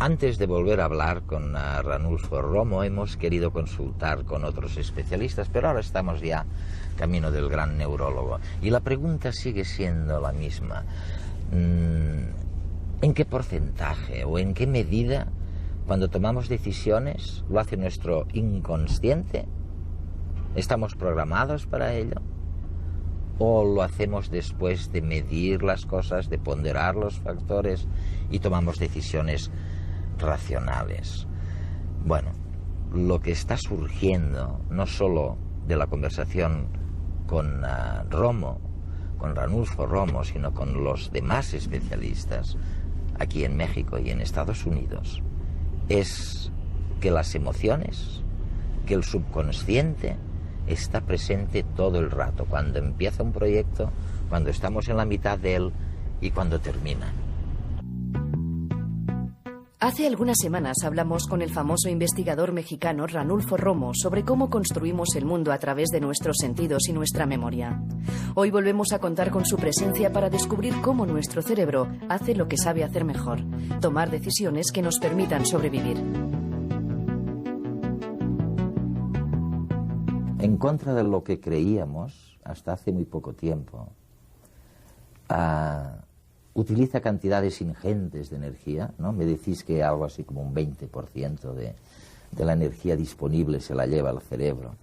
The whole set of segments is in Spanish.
Antes de volver a hablar con Ranulfo Romo, hemos querido consultar con otros especialistas, pero ahora estamos ya camino del gran neurólogo. Y la pregunta sigue siendo la misma. ¿En qué porcentaje o en qué medida, cuando tomamos decisiones, lo hace nuestro inconsciente? ¿Estamos programados para ello? ¿O lo hacemos después de medir las cosas, de ponderar los factores y tomamos decisiones racionales? Bueno, lo que está surgiendo, no solo de la conversación con Romo, con Ranulfo Romo, sino con los demás especialistas aquí en México y en Estados Unidos, es que las emociones, que el subconsciente está presente todo el rato, cuando empieza un proyecto, cuando estamos en la mitad de él y cuando termina. Hace algunas semanas hablamos con el famoso investigador mexicano Ranulfo Romo sobre cómo construimos el mundo a través de nuestros sentidos y nuestra memoria. Hoy volvemos a contar con su presencia para descubrir cómo nuestro cerebro hace lo que sabe hacer mejor: tomar decisiones que nos permitan sobrevivir. En contra de lo que creíamos hasta hace muy poco tiempo, utiliza cantidades ingentes de energía, ¿no? Me decís que algo así como un 20% de la energía disponible se la lleva al cerebro.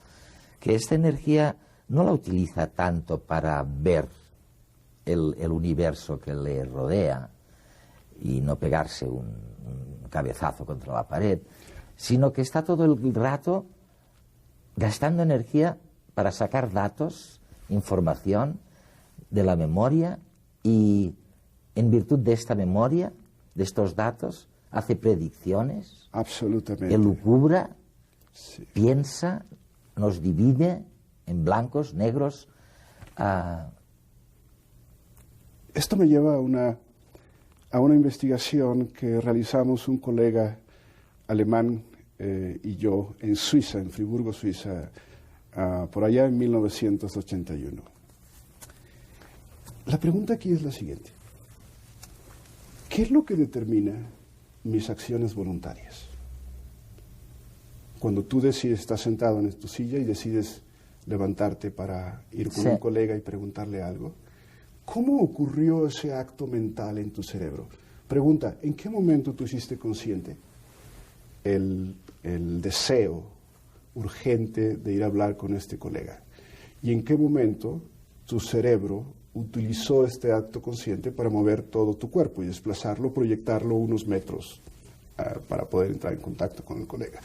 Que esta energía no la utiliza tanto para ver el universo que le rodea y no pegarse un cabezazo contra la pared, sino que está todo el rato gastando energía para sacar datos, información de la memoria, y en virtud de esta memoria, de estos datos, hace predicciones. Absolutamente. Elucubra, sí. Piensa, nos divide en blancos, negros. Esto me lleva a una investigación que realizamos un colega alemán y yo en Suiza, en Friburgo, Suiza, por allá en 1981. La pregunta aquí es la siguiente. ¿Qué es lo que determina mis acciones voluntarias? Cuando tú decides, estás sentado en tu silla y decides levantarte para ir con un colega y preguntarle algo, ¿cómo ocurrió ese acto mental en tu cerebro? Pregunta, ¿en qué momento tú hiciste consciente el deseo urgente de ir a hablar con este colega? ¿Y en qué momento tu cerebro utilizó este acto consciente para mover todo tu cuerpo y desplazarlo, proyectarlo unos metros para poder entrar en contacto con el colega?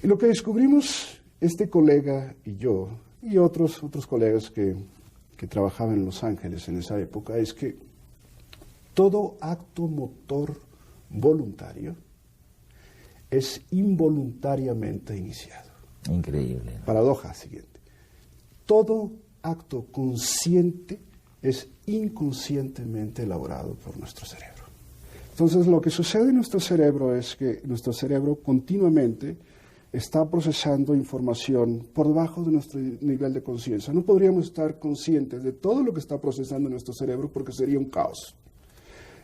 Y lo que descubrimos, este colega y yo, y otros colegas que trabajaban en Los Ángeles en esa época, es que todo acto motor voluntario es involuntariamente iniciado. Increíble, ¿no? Paradoja siguiente. Todo acto consciente es inconscientemente elaborado por nuestro cerebro. Entonces, lo que sucede en nuestro cerebro es que nuestro cerebro continuamente está procesando información por debajo de nuestro nivel de conciencia. No podríamos estar conscientes de todo lo que está procesando nuestro cerebro porque sería un caos.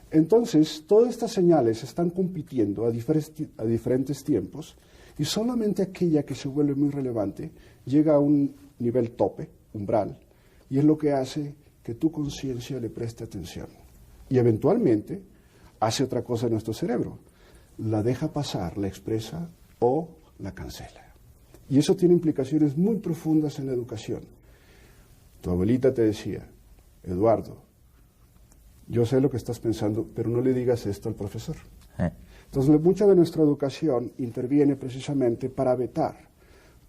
Entonces, todas estas señales están compitiendo a diferentes tiempos, y solamente aquella que se vuelve muy relevante llega a un nivel tope, umbral, y es lo que hace que tu conciencia le preste atención. Y eventualmente hace otra cosa en nuestro cerebro. La deja pasar, la expresa o la cancela. Y eso tiene implicaciones muy profundas en la educación. Tu abuelita te decía, Eduardo, yo sé lo que estás pensando, pero no le digas esto al profesor. Entonces, mucha de nuestra educación interviene precisamente para vetar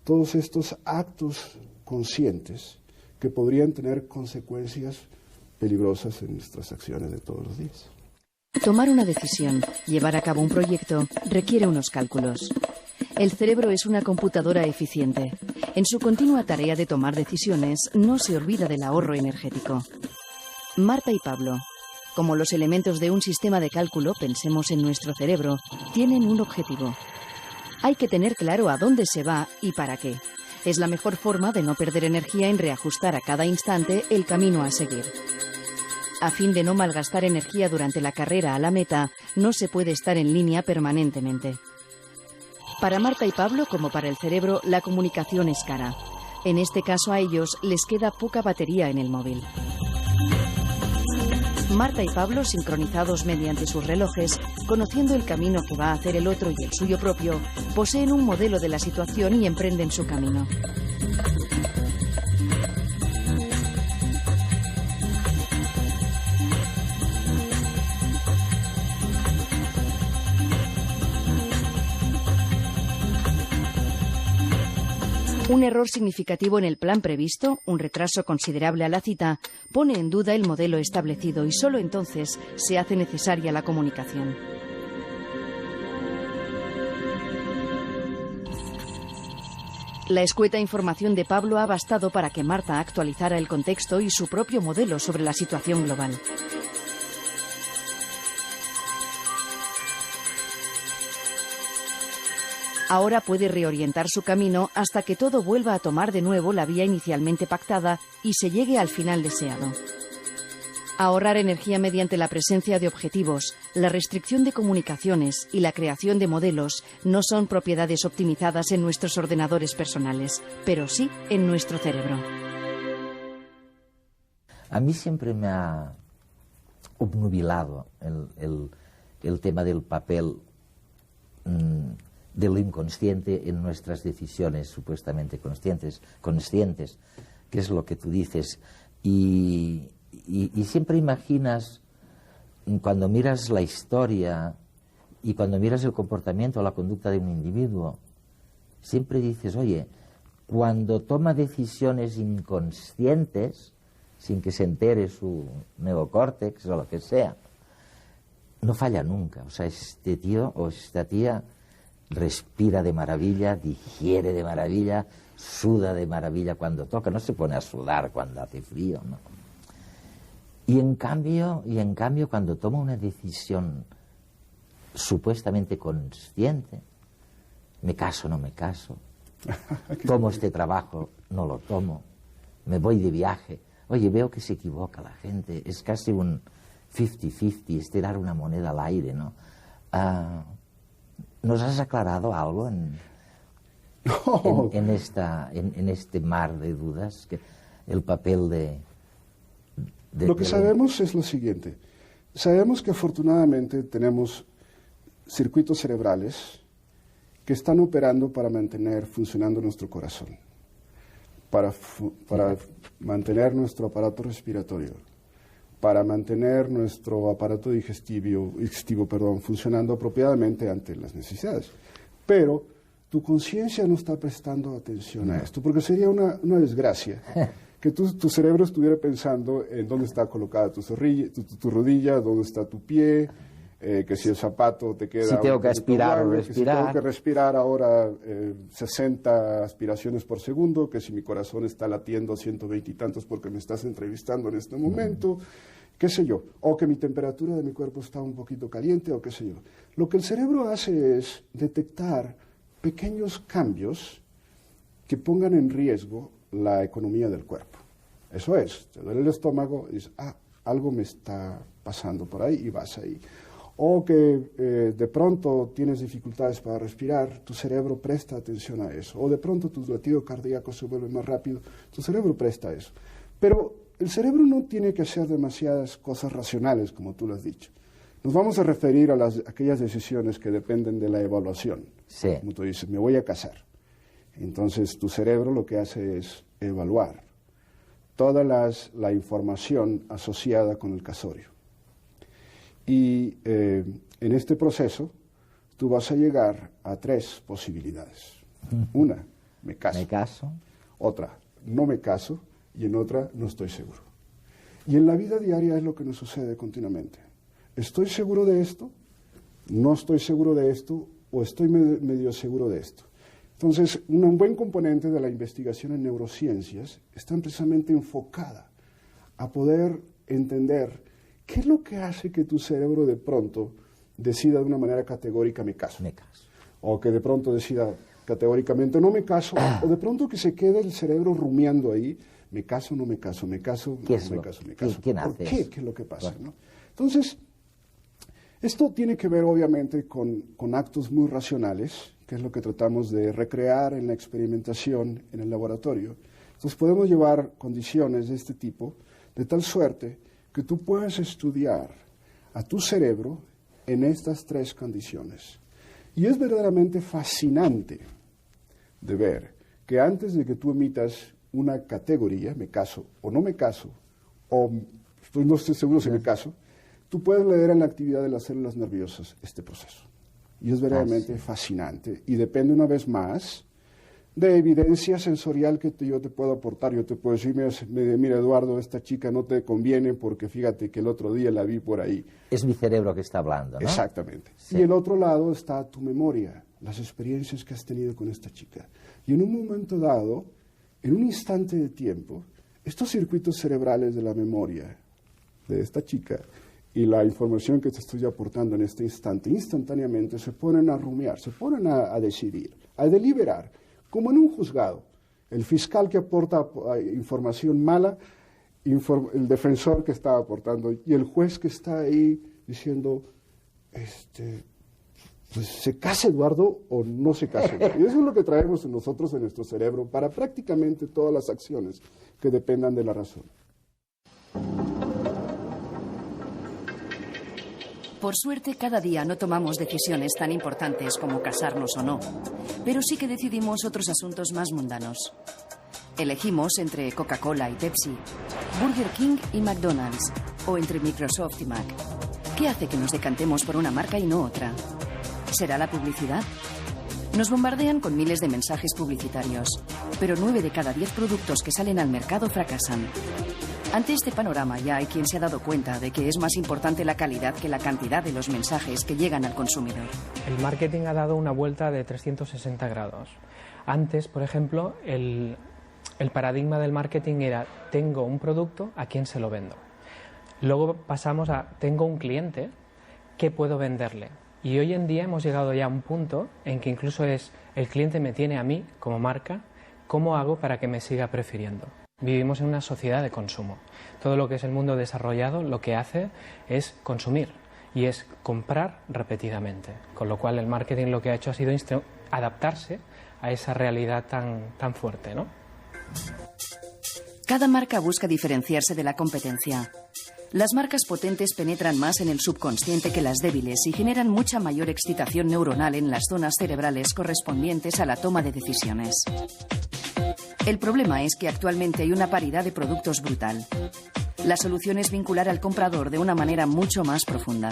todos estos actos conscientes que podrían tener consecuencias peligrosas en nuestras acciones de todos los días. Tomar una decisión, llevar a cabo un proyecto, requiere unos cálculos. El cerebro es una computadora eficiente. En su continua tarea de tomar decisiones, no se olvida del ahorro energético. Marta y Pablo, como los elementos de un sistema de cálculo, pensemos en nuestro cerebro, tienen un objetivo. Hay que tener claro a dónde se va y para qué. Es la mejor forma de no perder energía en reajustar a cada instante el camino a seguir. A fin de no malgastar energía durante la carrera a la meta, no se puede estar en línea permanentemente. Para Marta y Pablo, como para el cerebro, la comunicación es cara. En este caso a ellos les queda poca batería en el móvil. Marta y Pablo, sincronizados mediante sus relojes, conociendo el camino que va a hacer el otro y el suyo propio, poseen un modelo de la situación y emprenden su camino. Un error significativo en el plan previsto, un retraso considerable a la cita, pone en duda el modelo establecido y solo entonces se hace necesaria la comunicación. La escueta información de Pablo ha bastado para que Marta actualizara el contexto y su propio modelo sobre la situación global. Ahora puede reorientar su camino hasta que todo vuelva a tomar de nuevo la vía inicialmente pactada y se llegue al final deseado. Ahorrar energía mediante la presencia de objetivos, la restricción de comunicaciones y la creación de modelos no son propiedades optimizadas en nuestros ordenadores personales, pero sí en nuestro cerebro. A mí siempre me ha obnubilado el tema del papel de lo inconsciente en nuestras decisiones supuestamente conscientes, que es lo que tú dices. Y siempre imaginas, cuando miras la historia y cuando miras el comportamiento o la conducta de un individuo, siempre dices, oye, cuando toma decisiones inconscientes, sin que se entere su neocórtex o lo que sea, no falla nunca. O sea, este tío o esta tía respira de maravilla, digiere de maravilla, suda de maravilla cuando toca, no se pone a sudar cuando hace frío, ¿no? Y en cambio, cuando toma una decisión supuestamente consciente, me caso, no me caso, tomo este trabajo, no lo tomo, me voy de viaje, oye, veo que se equivoca la gente, es casi un 50-50, es tirar una moneda al aire, ¿no? ¿Nos has aclarado algo en este mar de dudas? Que el papel de lo que sabemos es lo siguiente. Sabemos que afortunadamente tenemos circuitos cerebrales que están operando para mantener funcionando nuestro corazón, para mantener nuestro aparato respiratorio, para mantener nuestro aparato digestivo, funcionando apropiadamente ante las necesidades. Pero tu conciencia no está prestando atención a esto, porque sería una desgracia que tu cerebro estuviera pensando en dónde está colocada tu rodilla, dónde está tu pie, que si el zapato te queda... Si tengo que aspirar o respirar. Que si tengo que respirar ahora 60 aspiraciones por segundo, que si mi corazón está latiendo a 120 y tantos porque me estás entrevistando en este momento, qué sé yo, o que mi temperatura de mi cuerpo está un poquito caliente, o qué sé yo. Lo que el cerebro hace es detectar pequeños cambios que pongan en riesgo la economía del cuerpo. Eso es, te duele el estómago y dices, algo me está pasando por ahí y vas ahí. O que de pronto tienes dificultades para respirar, tu cerebro presta atención a eso. O de pronto tu latido cardíaco se vuelve más rápido, tu cerebro presta a eso. Pero el cerebro no tiene que hacer demasiadas cosas racionales, como tú lo has dicho. Nos vamos a referir a aquellas decisiones que dependen de la evaluación. Sí. Como tú dices, me voy a casar. Entonces tu cerebro lo que hace es evaluar toda la información asociada con el casorio. Y en este proceso tú vas a llegar a 3 posibilidades. Una, me caso. Me caso. Otra, no me caso. Y en otra, no estoy seguro. Y en la vida diaria es lo que nos sucede continuamente. ¿Estoy seguro de esto? ¿No estoy seguro de esto? o estoy medio seguro de esto. Entonces, un buen componente de la investigación en neurociencias está precisamente enfocada a poder entender qué es lo que hace que tu cerebro de pronto decida de una manera categórica me caso. O que de pronto decida categóricamente no me caso, o de pronto que se quede el cerebro rumiando ahí, me caso, no me caso, me caso, no me caso, me caso. ¿Quién ¿Por hace qué? eso? ¿Qué es lo que pasa? Bueno. ¿No? Entonces, esto tiene que ver obviamente con actos muy racionales, que es lo que tratamos de recrear en la experimentación en el laboratorio. Entonces podemos llevar condiciones de este tipo, de tal suerte que tú puedas estudiar a tu cerebro en estas tres condiciones. Y es verdaderamente fascinante de ver que antes de que tú emitas una categoría, me caso o no me caso, o no estoy seguro si me caso, tú puedes leer en la actividad de las células nerviosas este proceso. Y es verdaderamente fascinante. Y depende una vez más de evidencia sensorial que yo te puedo aportar. Yo te puedo decir, mira Eduardo, esta chica no te conviene porque fíjate que el otro día la vi por ahí. Es mi cerebro que está hablando, ¿no? Exactamente. Sí. Y el otro lado está tu memoria, las experiencias que has tenido con esta chica. Y en un momento dado, en un instante de tiempo, estos circuitos cerebrales de la memoria de esta chica y la información que te estoy aportando en este instante, instantáneamente se ponen a rumiar, se ponen a decidir, a deliberar, como en un juzgado. El fiscal que aporta información mala, el defensor que está aportando, y el juez que está ahí diciendo, pues, ¿se casa Eduardo o no se casa Eduardo? Y eso es lo que traemos nosotros en nuestro cerebro para prácticamente todas las acciones que dependan de la razón. Por suerte, cada día no tomamos decisiones tan importantes como casarnos o no, pero sí que decidimos otros asuntos más mundanos. Elegimos entre Coca-Cola y Pepsi, Burger King y McDonald's, o entre Microsoft y Mac. ¿Qué hace que nos decantemos por una marca y no otra? ¿Será la publicidad? Nos bombardean con miles de mensajes publicitarios, pero 9 de cada 10 productos que salen al mercado fracasan. Ante este panorama ya hay quien se ha dado cuenta de que es más importante la calidad que la cantidad de los mensajes que llegan al consumidor. El marketing ha dado una vuelta de 360 grados. Antes, por ejemplo, el paradigma del marketing era tengo un producto, ¿a quién se lo vendo? Luego pasamos a tengo un cliente, ¿qué puedo venderle? Y hoy en día hemos llegado ya a un punto en que incluso es el cliente me tiene a mí como marca, ¿cómo hago para que me siga prefiriendo? Vivimos en una sociedad de consumo. Todo lo que es el mundo desarrollado lo que hace es consumir y es comprar repetidamente. Con lo cual el marketing lo que ha hecho ha sido adaptarse a esa realidad tan fuerte, ¿no? Cada marca busca diferenciarse de la competencia. Las marcas potentes penetran más en el subconsciente que las débiles y generan mucha mayor excitación neuronal en las zonas cerebrales correspondientes a la toma de decisiones. El problema es que actualmente hay una paridad de productos brutal. La solución es vincular al comprador de una manera mucho más profunda.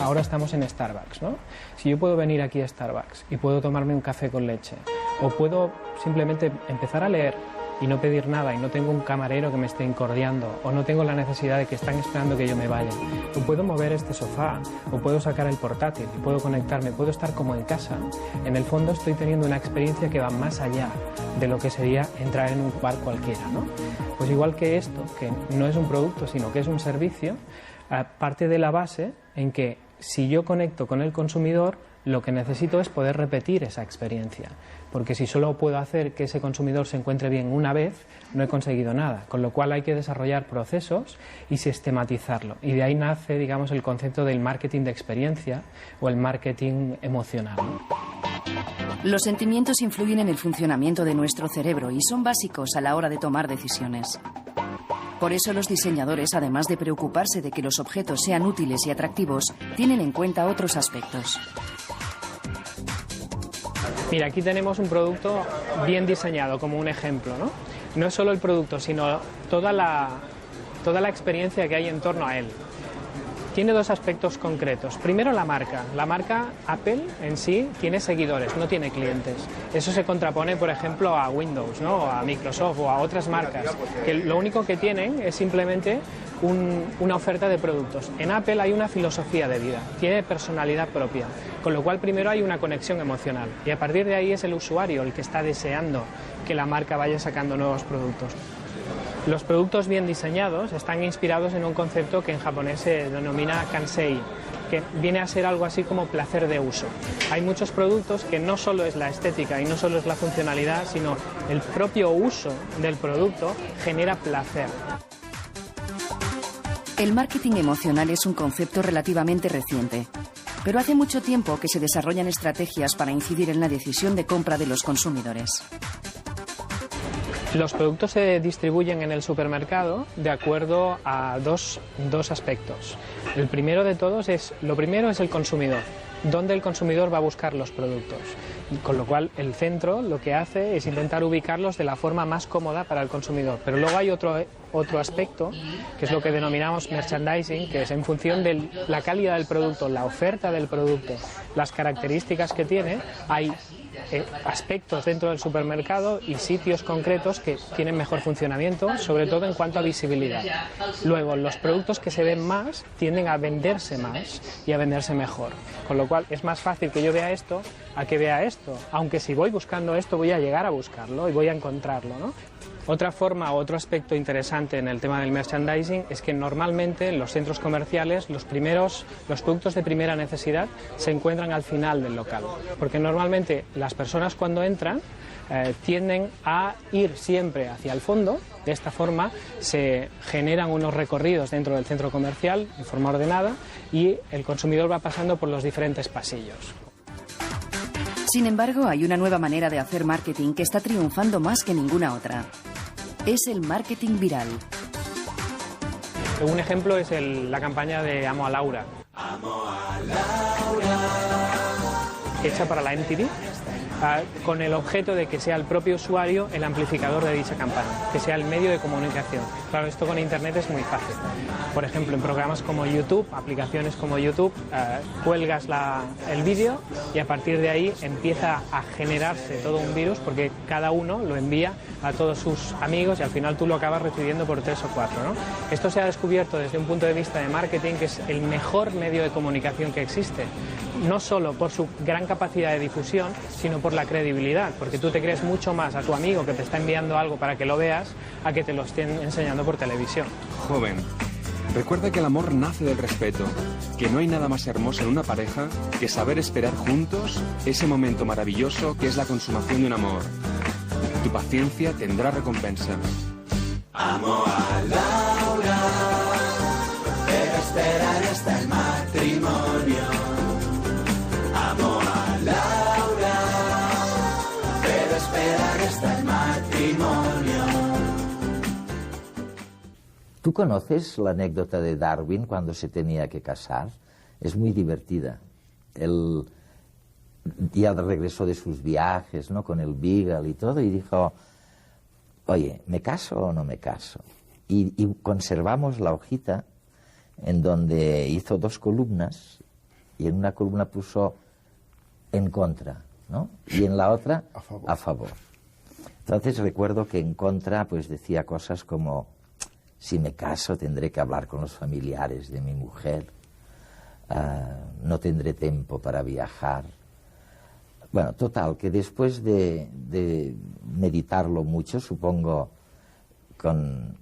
Ahora estamos en Starbucks, ¿no? Si yo puedo venir aquí a Starbucks y puedo tomarme un café con leche, o puedo simplemente empezar a leer y no pedir nada y no tengo un camarero que me esté incordiando, o no tengo la necesidad de que están esperando que yo me vaya, o puedo mover este sofá, o puedo sacar el portátil y puedo conectarme, puedo estar como en casa. En el fondo estoy teniendo una experiencia que va más allá de lo que sería entrar en un bar cualquiera, ¿no? Pues igual que esto, que no es un producto sino que es un servicio, parte de la base en que si yo conecto con el consumidor, lo que necesito es poder repetir esa experiencia, porque si solo puedo hacer que ese consumidor se encuentre bien una vez, no he conseguido nada, con lo cual hay que desarrollar procesos y sistematizarlo, y de ahí nace, digamos, el concepto del marketing de experiencia o el marketing emocional, ¿no? Los sentimientos influyen en el funcionamiento de nuestro cerebro y son básicos a la hora de tomar decisiones. Por eso los diseñadores, además de preocuparse de que los objetos sean útiles y atractivos, tienen en cuenta otros aspectos. Mira, aquí tenemos un producto bien diseñado, como un ejemplo, ¿no? No es solo el producto, sino toda la experiencia que hay en torno a él. tiene dos aspectos concretos. Primero, la marca. La marca Apple en sí tiene seguidores, no tiene clientes. Eso se contrapone, por ejemplo, a Windows, ¿no? O a Microsoft o a otras marcas, que lo único que tienen es simplemente una oferta de productos. En Apple hay una filosofía de vida, tiene personalidad propia, con lo cual primero hay una conexión emocional y a partir de ahí es el usuario el que está deseando que la marca vaya sacando nuevos productos. Los productos bien diseñados están inspirados en un concepto que en japonés se denomina kansei, que viene a ser algo así como placer de uso. Hay muchos productos que no solo es la estética y no solo es la funcionalidad, sino el propio uso del producto genera placer. El marketing emocional es un concepto relativamente reciente, pero hace mucho tiempo que se desarrollan estrategias para incidir en la decisión de compra de los consumidores. Los productos se distribuyen en el supermercado de acuerdo a dos aspectos. El primero de todos es el consumidor, dónde el consumidor va a buscar los productos. Con lo cual el centro lo que hace es intentar ubicarlos de la forma más cómoda para el consumidor. Pero luego hay otro aspecto, que es lo que denominamos merchandising, que es en función de la calidad del producto, la oferta del producto, las características que tiene, hay aspectos dentro del supermercado y sitios concretos que tienen mejor funcionamiento, sobre todo en cuanto a visibilidad. Luego, los productos que se ven más tienden a venderse más y a venderse mejor. Con lo cual, es más fácil que yo vea esto a que vea esto. Aunque si voy buscando esto, voy a llegar a buscarlo y voy a encontrarlo, ¿no? Otra forma, otro aspecto interesante en el tema del merchandising es que normalmente en los centros comerciales los productos de primera necesidad se encuentran al final del local, porque normalmente las personas cuando entran tienden a ir siempre hacia el fondo. De esta forma se generan unos recorridos dentro del centro comercial de forma ordenada y el consumidor va pasando por los diferentes pasillos. Sin embargo, hay una nueva manera de hacer marketing que está triunfando más que ninguna otra. Es el marketing viral. Un ejemplo es la campaña de Amo a Laura. Amo a Laura. Hecha para la MTV, con el objeto de que sea el propio usuario el amplificador de dicha campaña, que sea el medio de comunicación. Claro, esto con Internet es muy fácil. Por ejemplo, en programas como YouTube, aplicaciones como YouTube, cuelgas el vídeo y a partir de ahí empieza a generarse todo un virus porque cada uno lo envía a todos sus amigos y al final tú lo acabas recibiendo por 3 o 4, ¿no? Esto se ha descubierto desde un punto de vista de marketing que es el mejor medio de comunicación que existe. No solo por su gran capacidad de difusión, sino por la credibilidad, porque tú te crees mucho más a tu amigo que te está enviando algo para que lo veas a que te lo estén enseñando por televisión. Joven, recuerda que el amor nace del respeto, que no hay nada más hermoso en una pareja que saber esperar juntos ese momento maravilloso que es la consumación de un amor. Tu paciencia tendrá recompensa. Amo a Laura, pero esperar hasta el matrimonio. Amo a Laura, pero esperar hasta el matrimonio. ¿Tú conoces la anécdota de Darwin cuando se tenía que casar? Es muy divertida. Él ya regresó de sus viajes, ¿no?, con el Beagle y todo, y dijo, oye, ¿me caso o no me caso? Y conservamos la hojita en donde hizo 2 columnas, y en una columna puso en contra, ¿no?, y en la otra a favor. Entonces recuerdo que en contra pues decía cosas como, si me caso tendré que hablar con los familiares de mi mujer, no tendré tiempo para viajar. Bueno, total, que después de meditarlo mucho, supongo con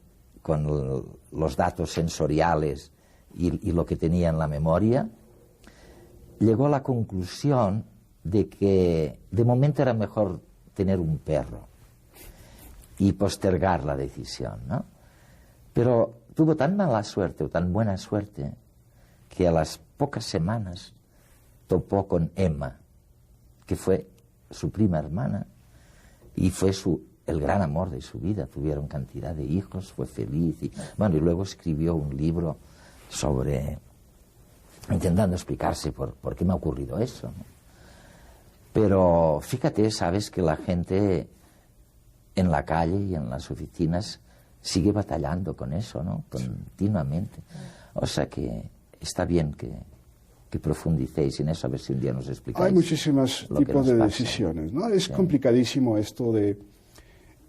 los datos sensoriales y lo que tenía en la memoria, llegó a la conclusión de que de momento era mejor tener un perro y postergar la decisión, ¿no? Pero tuvo tan mala suerte o tan buena suerte que a las pocas semanas topó con Emma, que fue su prima hermana y fue el gran amor de su vida. Tuvieron cantidad de hijos, fue feliz y luego escribió un libro intentando explicarse por qué me ha ocurrido eso, ¿no? Pero fíjate, sabes que la gente en la calle y en las oficinas sigue batallando con eso, ¿no?, continuamente. O sea que está bien que profundicéis en eso, a ver si un día nos explicáis. Hay muchísimos tipos de decisiones, ¿no? Es complicadísimo esto de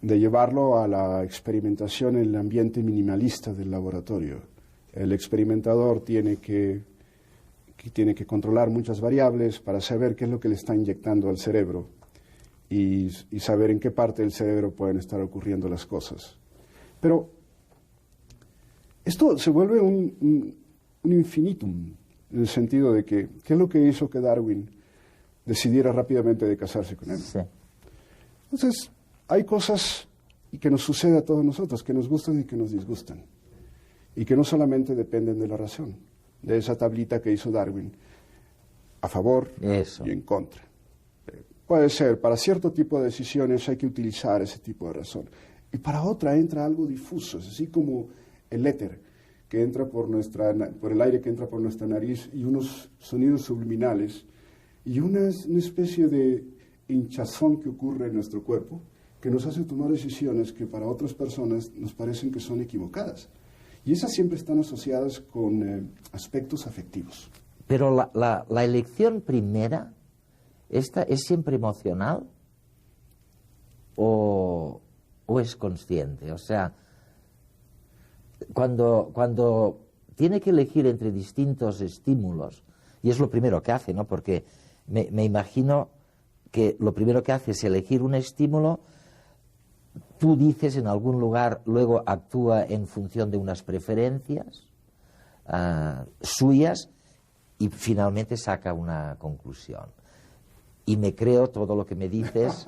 llevarlo a la experimentación en el ambiente minimalista del laboratorio. El experimentador tiene que controlar muchas variables para saber qué es lo que le está inyectando al cerebro y saber en qué parte del cerebro pueden estar ocurriendo las cosas. Pero esto se vuelve un infinitum, en el sentido de que, ¿qué es lo que hizo que Darwin decidiera rápidamente de casarse con él? Sí. Entonces, hay cosas que nos suceden a todos nosotros, que nos gustan y que nos disgustan, y que no solamente dependen de la razón, de esa tablita que hizo Darwin, a favor y en contra. Puede ser, para cierto tipo de decisiones hay que utilizar ese tipo de razón, y para otra entra algo difuso, es así como el éter, que entra por el aire que entra por nuestra nariz, y unos sonidos subliminales, y una especie de hinchazón que ocurre en nuestro cuerpo, que nos hace tomar decisiones que para otras personas nos parecen que son equivocadas. Y esas siempre están asociadas con aspectos afectivos. Pero la elección primera, ¿esta es siempre emocional o es consciente? O sea, cuando tiene que elegir entre distintos estímulos, y es lo primero que hace, ¿no? Porque me imagino que lo primero que hace es elegir un estímulo, tú dices en algún lugar, luego actúa en función de unas preferencias suyas y finalmente saca una conclusión. Y me creo todo lo que me dices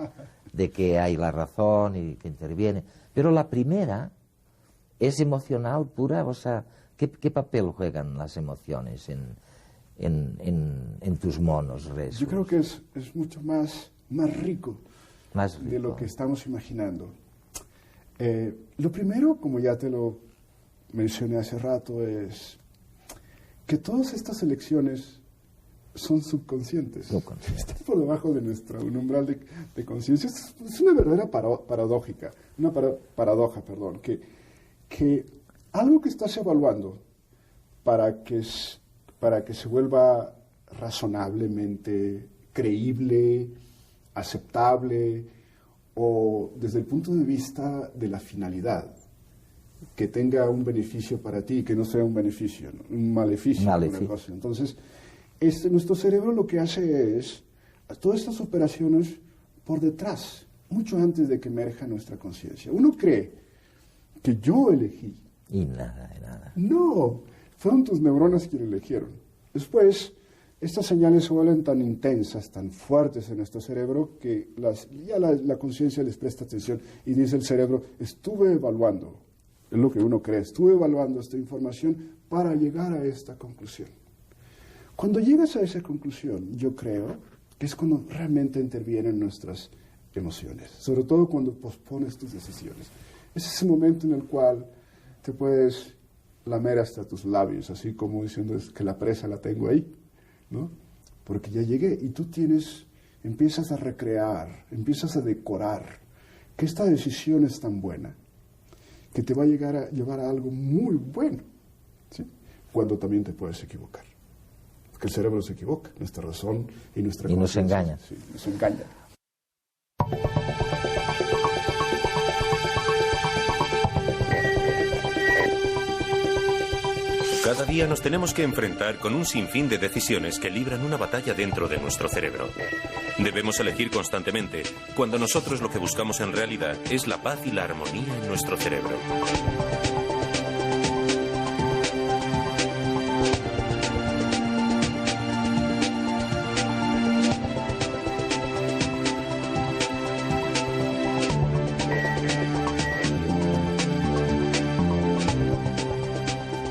de que hay la razón y que interviene. Pero la primera es emocional pura, o sea, ¿qué papel juegan las emociones en tus monos, Resus? Yo creo que es mucho más rico de lo que estamos imaginando. Lo primero, como ya te lo mencioné hace rato, es que todas estas elecciones son subconscientes. Están por debajo de nuestro umbral de conciencia. Es una verdadera paradoja, que algo que estás evaluando para que se vuelva razonablemente creíble, aceptable, o desde el punto de vista de la finalidad, que tenga un beneficio para ti, que no sea un beneficio, ¿no? Un maleficio. Entonces, nuestro cerebro lo que hace es todas estas operaciones por detrás, mucho antes de que emerja nuestra conciencia. Uno cree que yo elegí. Y nada. No, fueron tus neuronas quienes eligieron. Después, estas señales se vuelven tan intensas, tan fuertes en nuestro cerebro, que ya la conciencia les presta atención y dice el cerebro, estuve evaluando, es lo que uno cree, estuve evaluando esta información para llegar a esta conclusión. Cuando llegas a esa conclusión, yo creo que es cuando realmente intervienen nuestras emociones, sobre todo cuando pospones tus decisiones. Es ese momento en el cual te puedes lamer hasta tus labios, así como diciendo que la presa la tengo ahí, ¿no? Porque ya llegué y tú empiezas a recrear, empiezas a decorar que esta decisión es tan buena que te va a llevar a algo muy bueno, ¿sí? Cuando también te puedes equivocar. Porque el cerebro se equivoca, nuestra razón y nuestra conciencia. Y nos engaña. Sí, nos engaña. Cada día nos tenemos que enfrentar con un sinfín de decisiones que libran una batalla dentro de nuestro cerebro. Debemos elegir constantemente, cuando nosotros lo que buscamos en realidad es la paz y la armonía en nuestro cerebro.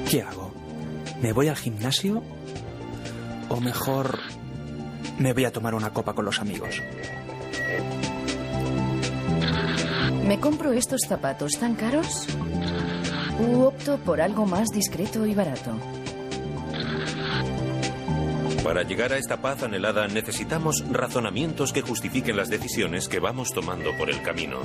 ¿Qué hago? ¿Me voy al gimnasio? ¿O mejor me voy a tomar una copa con los amigos? ¿Me compro estos zapatos tan caros? ¿U opto por algo más discreto y barato? Para llegar a esta paz anhelada necesitamos razonamientos que justifiquen las decisiones que vamos tomando por el camino.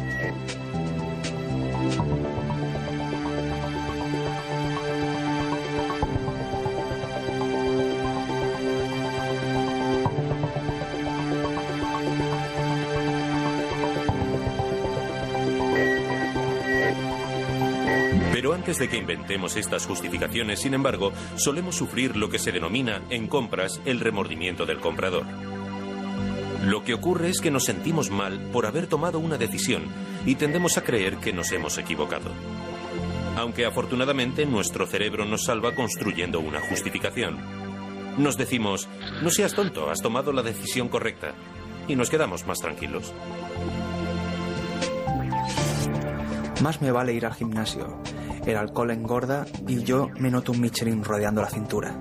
Pero antes de que inventemos estas justificaciones, sin embargo, solemos sufrir lo que se denomina en compras el remordimiento del comprador. Lo que ocurre es que nos sentimos mal por haber tomado una decisión y tendemos a creer que nos hemos equivocado. Aunque afortunadamente nuestro cerebro nos salva construyendo una justificación. Nos decimos, no seas tonto, has tomado la decisión correcta. Y nos quedamos más tranquilos. Más me vale ir al gimnasio. El alcohol engorda y yo me noto un Michelin rodeando la cintura.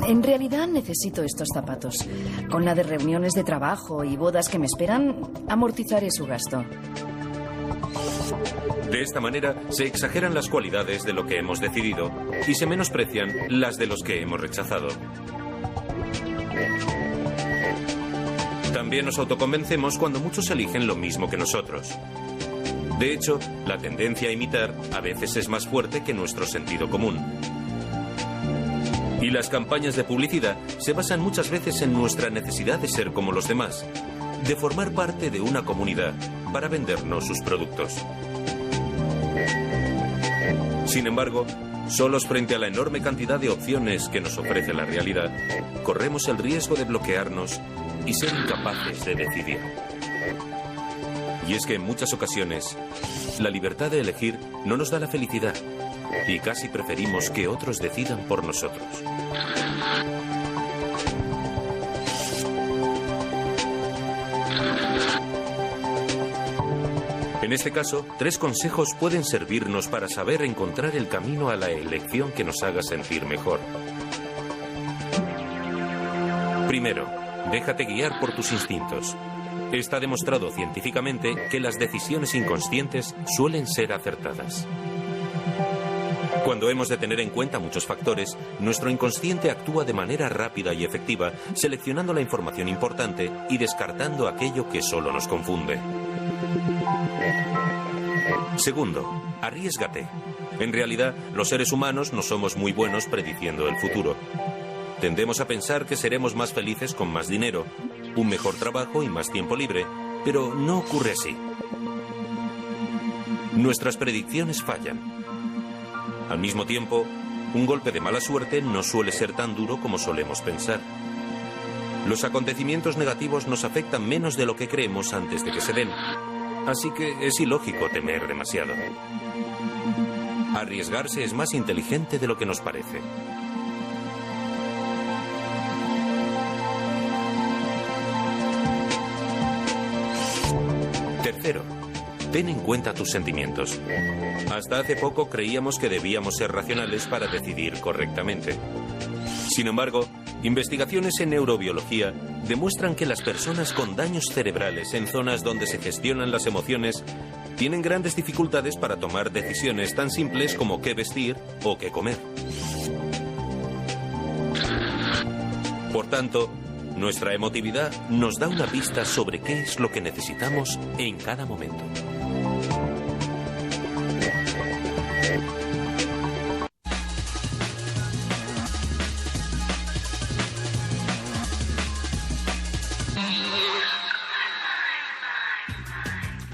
En realidad necesito estos zapatos. Con la de reuniones de trabajo y bodas que me esperan, amortizaré su gasto. De esta manera se exageran las cualidades de lo que hemos decidido y se menosprecian las de los que hemos rechazado. También nos autoconvencemos cuando muchos eligen lo mismo que nosotros. De hecho, la tendencia a imitar a veces es más fuerte que nuestro sentido común. Y las campañas de publicidad se basan muchas veces en nuestra necesidad de ser como los demás, de formar parte de una comunidad para vendernos sus productos. Sin embargo, solos frente a la enorme cantidad de opciones que nos ofrece la realidad, corremos el riesgo de bloquearnos y ser incapaces de decidir. Y es que en muchas ocasiones, la libertad de elegir no nos da la felicidad y casi preferimos que otros decidan por nosotros. En este caso, 3 consejos pueden servirnos para saber encontrar el camino a la elección que nos haga sentir mejor. Primero, déjate guiar por tus instintos. Está demostrado científicamente que las decisiones inconscientes suelen ser acertadas. Cuando hemos de tener en cuenta muchos factores, nuestro inconsciente actúa de manera rápida y efectiva, seleccionando la información importante y descartando aquello que solo nos confunde. Segundo, arriésgate. En realidad, los seres humanos no somos muy buenos prediciendo el futuro. Tendemos a pensar que seremos más felices con más dinero, un mejor trabajo y más tiempo libre, pero no ocurre así. Nuestras predicciones fallan. Al mismo tiempo, un golpe de mala suerte no suele ser tan duro como solemos pensar. Los acontecimientos negativos nos afectan menos de lo que creemos antes de que se den, así que es ilógico temer demasiado. Arriesgarse es más inteligente de lo que nos parece. Tercero, ten en cuenta tus sentimientos. Hasta hace poco creíamos que debíamos ser racionales para decidir correctamente. Sin embargo, investigaciones en neurobiología demuestran que las personas con daños cerebrales en zonas donde se gestionan las emociones tienen grandes dificultades para tomar decisiones tan simples como qué vestir o qué comer. Por tanto, nuestra emotividad nos da una pista sobre qué es lo que necesitamos en cada momento.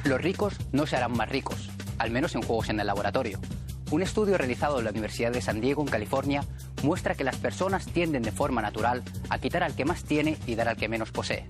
Los ricos no se harán más ricos, al menos en juegos en el laboratorio. Un estudio realizado en la Universidad de San Diego, en California, muestra que las personas tienden de forma natural a quitar al que más tiene y dar al que menos posee.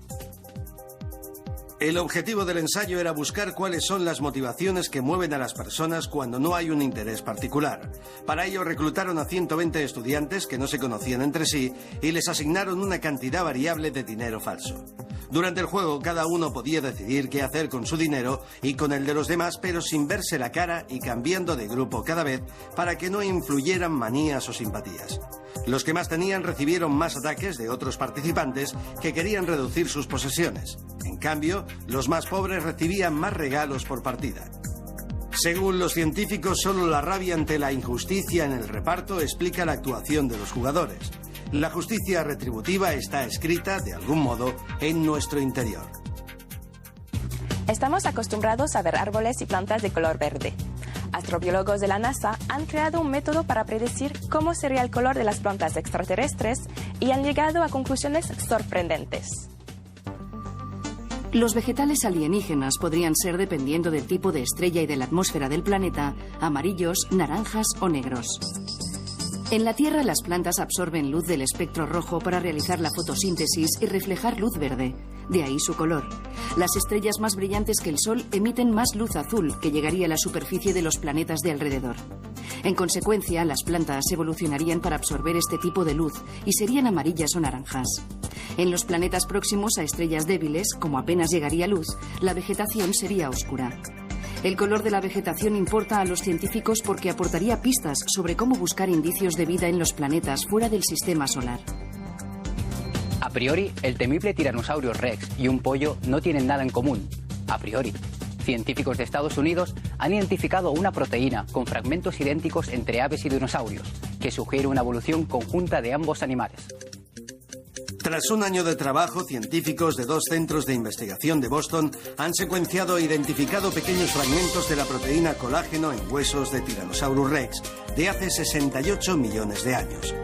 El objetivo del ensayo era buscar cuáles son las motivaciones que mueven a las personas cuando no hay un interés particular. Para ello reclutaron a 120 estudiantes que no se conocían entre sí y les asignaron una cantidad variable de dinero falso. Durante el juego cada uno podía decidir qué hacer con su dinero y con el de los demás, pero sin verse la cara y cambiando de grupo cada vez para que no influyeran manías o simpatías. Los que más tenían recibieron más ataques de otros participantes que querían reducir sus posesiones. En cambio, los más pobres recibían más regalos por partida. Según los científicos, solo la rabia ante la injusticia en el reparto explica la actuación de los jugadores. La justicia retributiva está escrita, de algún modo, en nuestro interior. Estamos acostumbrados a ver árboles y plantas de color verde. Astrobiólogos de la NASA han creado un método para predecir cómo sería el color de las plantas extraterrestres y han llegado a conclusiones sorprendentes. Los vegetales alienígenas podrían ser, dependiendo del tipo de estrella y de la atmósfera del planeta, amarillos, naranjas o negros. En la Tierra, las plantas absorben luz del espectro rojo para realizar la fotosíntesis y reflejar luz verde, de ahí su color. Las estrellas más brillantes que el Sol emiten más luz azul, que llegaría a la superficie de los planetas de alrededor. En consecuencia, las plantas evolucionarían para absorber este tipo de luz y serían amarillas o naranjas. En los planetas próximos a estrellas débiles, como apenas llegaría luz, la vegetación sería oscura. El color de la vegetación importa a los científicos porque aportaría pistas sobre cómo buscar indicios de vida en los planetas fuera del sistema solar. A priori, el temible tiranosaurio Rex y un pollo no tienen nada en común. A priori. Científicos de Estados Unidos han identificado una proteína con fragmentos idénticos entre aves y dinosaurios, que sugiere una evolución conjunta de ambos animales. Tras un año de trabajo, científicos de 2 centros de investigación de Boston han secuenciado e identificado pequeños fragmentos de la proteína colágeno en huesos de Tyrannosaurus Rex de hace 68 millones de años.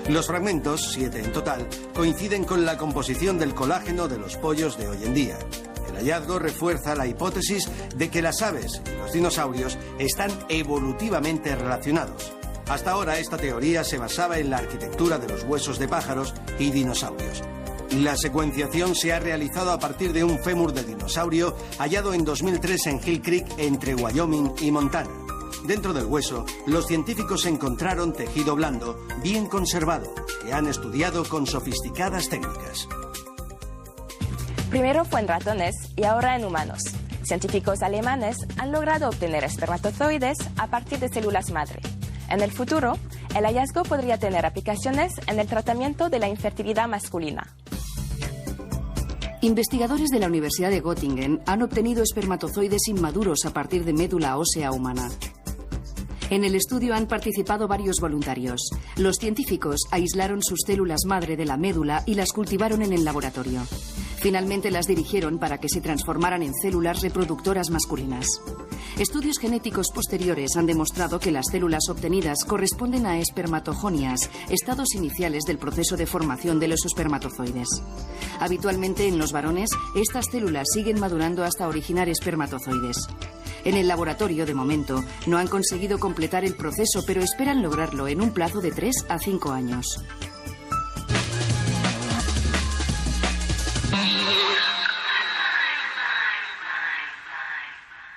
Los fragmentos, 7 en total, coinciden con la composición del colágeno de los pollos de hoy en día. El hallazgo refuerza la hipótesis de que las aves y los dinosaurios están evolutivamente relacionados. Hasta ahora esta teoría se basaba en la arquitectura de los huesos de pájaros y dinosaurios. La secuenciación se ha realizado a partir de un fémur de dinosaurio hallado en 2003 en Hill Creek entre Wyoming y Montana. Dentro del hueso, los científicos encontraron tejido blando, bien conservado, que han estudiado con sofisticadas técnicas. Primero fue en ratones y ahora en humanos. Científicos alemanes han logrado obtener espermatozoides a partir de células madre. En el futuro, el hallazgo podría tener aplicaciones en el tratamiento de la infertilidad masculina. Investigadores de la Universidad de Göttingen han obtenido espermatozoides inmaduros a partir de médula ósea humana. En el estudio han participado varios voluntarios. Los científicos aislaron sus células madre de la médula y las cultivaron en el laboratorio. Finalmente las dirigieron para que se transformaran en células reproductoras masculinas. Estudios genéticos posteriores han demostrado que las células obtenidas corresponden a espermatogonias, estados iniciales del proceso de formación de los espermatozoides. Habitualmente en los varones, estas células siguen madurando hasta originar espermatozoides. En el laboratorio, de momento, no han conseguido completar el proceso, pero esperan lograrlo en un plazo de 3 a 5 años.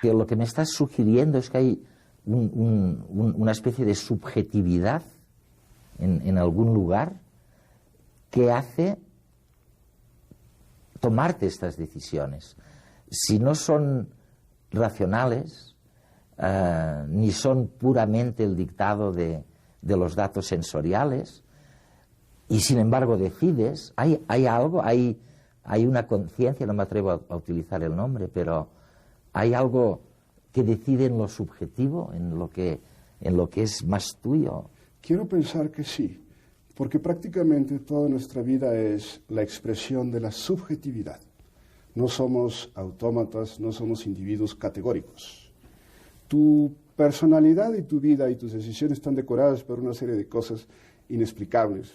Lo que me estás sugiriendo es que hay una especie de subjetividad en algún lugar que hace tomarte estas decisiones. Si no son racionales, ni son puramente el dictado de los datos sensoriales, y sin embargo decides, hay algo, hay una conciencia, no me atrevo a utilizar el nombre, pero hay algo que decide en lo subjetivo, en lo que es más tuyo. Quiero pensar que sí, porque prácticamente toda nuestra vida es la expresión de la subjetividad. No somos autómatas, no somos individuos categóricos. Tu personalidad y tu vida y tus decisiones están decoradas por una serie de cosas inexplicables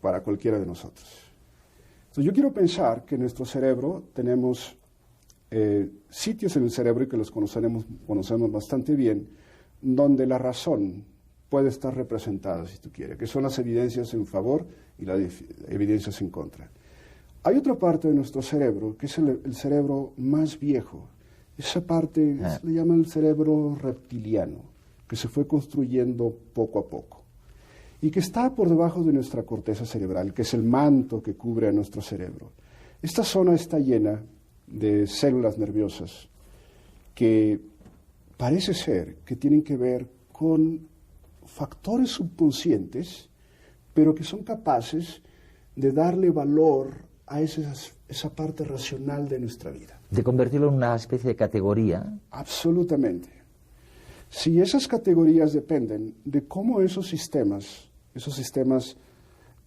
para cualquiera de nosotros. Entonces yo quiero pensar que en nuestro cerebro tenemos sitios en el cerebro y que los conocemos bastante bien, donde la razón puede estar representada, si tú quieres, que son las evidencias en favor y las evidencias en contra. Hay otra parte de nuestro cerebro, que es el cerebro más viejo. Esa parte se le llama el cerebro reptiliano, que se fue construyendo poco a poco, y que está por debajo de nuestra corteza cerebral, que es el manto que cubre a nuestro cerebro. Esta zona está llena de células nerviosas que parece ser que tienen que ver con factores subconscientes, pero que son capaces de darle valor a esa parte racional de nuestra vida. De convertirlo en una especie de categoría. Absolutamente. Si esas categorías dependen de cómo esos sistemas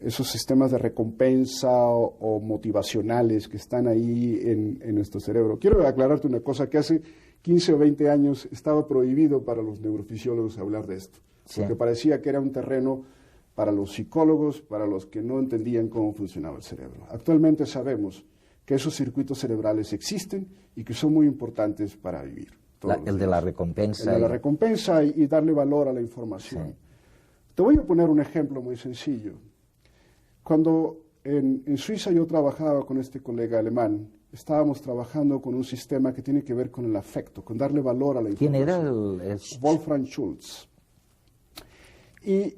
de recompensa o motivacionales que están ahí en nuestro cerebro. Quiero aclararte una cosa, que hace 15 o 20 años estaba prohibido para los neurofisiólogos hablar de esto, porque parecía que era un terreno para los psicólogos, para los que no entendían cómo funcionaba el cerebro. Actualmente sabemos que esos circuitos cerebrales existen y que son muy importantes para vivir. El de la recompensa. El de la recompensa y darle valor a la información. Sí. Te voy a poner un ejemplo muy sencillo. Cuando en Suiza yo trabajaba con este colega alemán, estábamos trabajando con un sistema que tiene que ver con el afecto, con darle valor a la información. ¿Quién era Wolfram Schultz. Y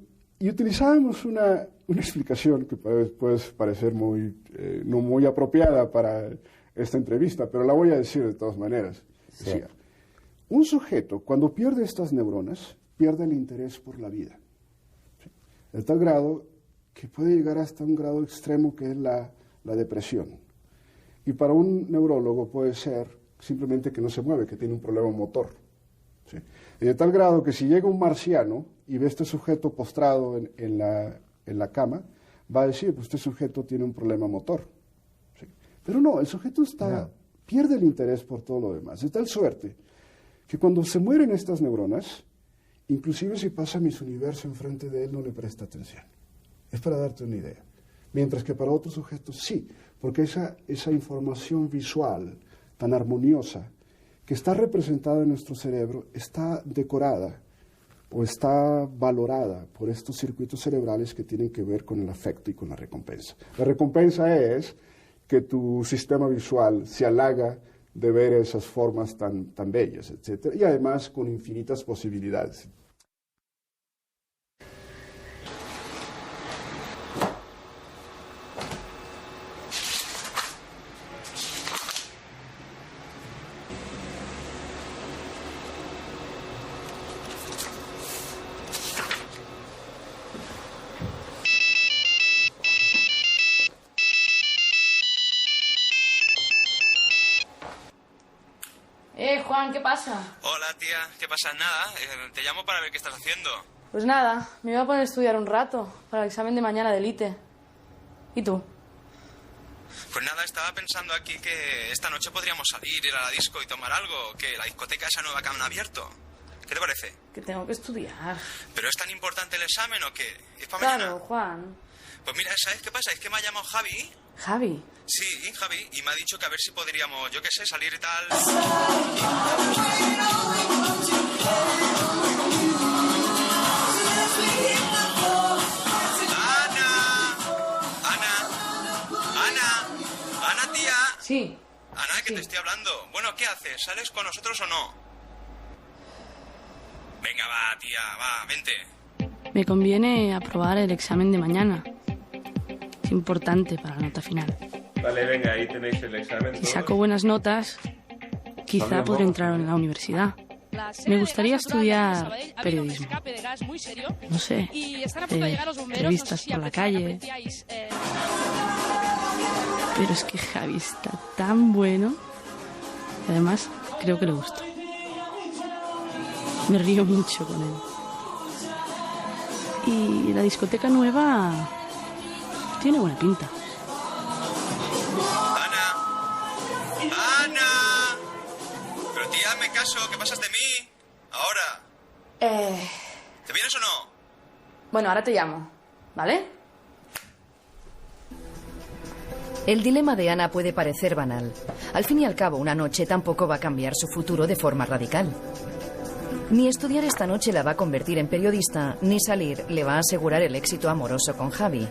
utilizábamos una explicación que puede parecer no muy apropiada para esta entrevista, pero la voy a decir de todas maneras. Sí. Decía, un sujeto, cuando pierde estas neuronas, pierde el interés por la vida. ¿Sí? De tal grado que puede llegar hasta un grado extremo que es la depresión. Y para un neurólogo puede ser simplemente que no se mueve, que tiene un problema motor. ¿Sí? Y de tal grado que si llega un marciano y ve a este sujeto postrado en la cama, va a decir, pues este sujeto tiene un problema motor. ¿Sí? Pero no, el sujeto pierde el interés por todo lo demás. De tal suerte que cuando se mueren estas neuronas, inclusive si pasa Miss Universo enfrente de él, no le presta atención. Es para darte una idea. Mientras que para otros sujetos sí, porque esa información visual tan armoniosa que está representada en nuestro cerebro está decorada o está valorada por estos circuitos cerebrales que tienen que ver con el afecto y con la recompensa. La recompensa es que tu sistema visual se halaga de ver esas formas tan bellas, etc. Y además con infinitas posibilidades. Juan, ¿qué pasa? Hola, tía. ¿Qué pasa? Nada. Te llamo para ver qué estás haciendo. Pues nada, me iba a poner a estudiar un rato para el examen de mañana de Elite. ¿Y tú? Pues nada, estaba pensando aquí que esta noche podríamos salir, ir a la disco y tomar algo, que la discoteca esa nueva que han abierto. ¿Qué te parece? Que tengo que estudiar. ¿Pero es tan importante el examen o qué? ¿Es para Claro, mañana? Juan. Pues mira, ¿sabes qué pasa? Es que me ha llamado Javi. ¿Javi? Sí, Javi, y me ha dicho que a ver si podríamos, yo qué sé, salir y tal. Ana, tía. Sí. Ana, que te estoy hablando. Bueno, ¿qué haces? ¿Sales con nosotros o no? Venga, va, tía, va, vente. Me conviene aprobar el examen de mañana. Es importante para la nota final. Vale, venga, ahí tenéis el examen. Si saco buenas notas, quizá podré entrar en la universidad. Me gustaría estudiar periodismo. No sé, revistas por la calle. Pero es que Javi está tan bueno. Además, creo que le gusta. Me río mucho con él. Y la discoteca nueva tiene buena pinta. ¡Ana! Pero tía, hazme caso, ¿qué pasas de mí? Ahora. ¿Te vienes o no? Bueno, ahora te llamo, ¿vale? El dilema de Ana puede parecer banal. Al fin y al cabo, una noche tampoco va a cambiar su futuro de forma radical. Ni estudiar esta noche la va a convertir en periodista, ni salir le va a asegurar el éxito amoroso con Javi.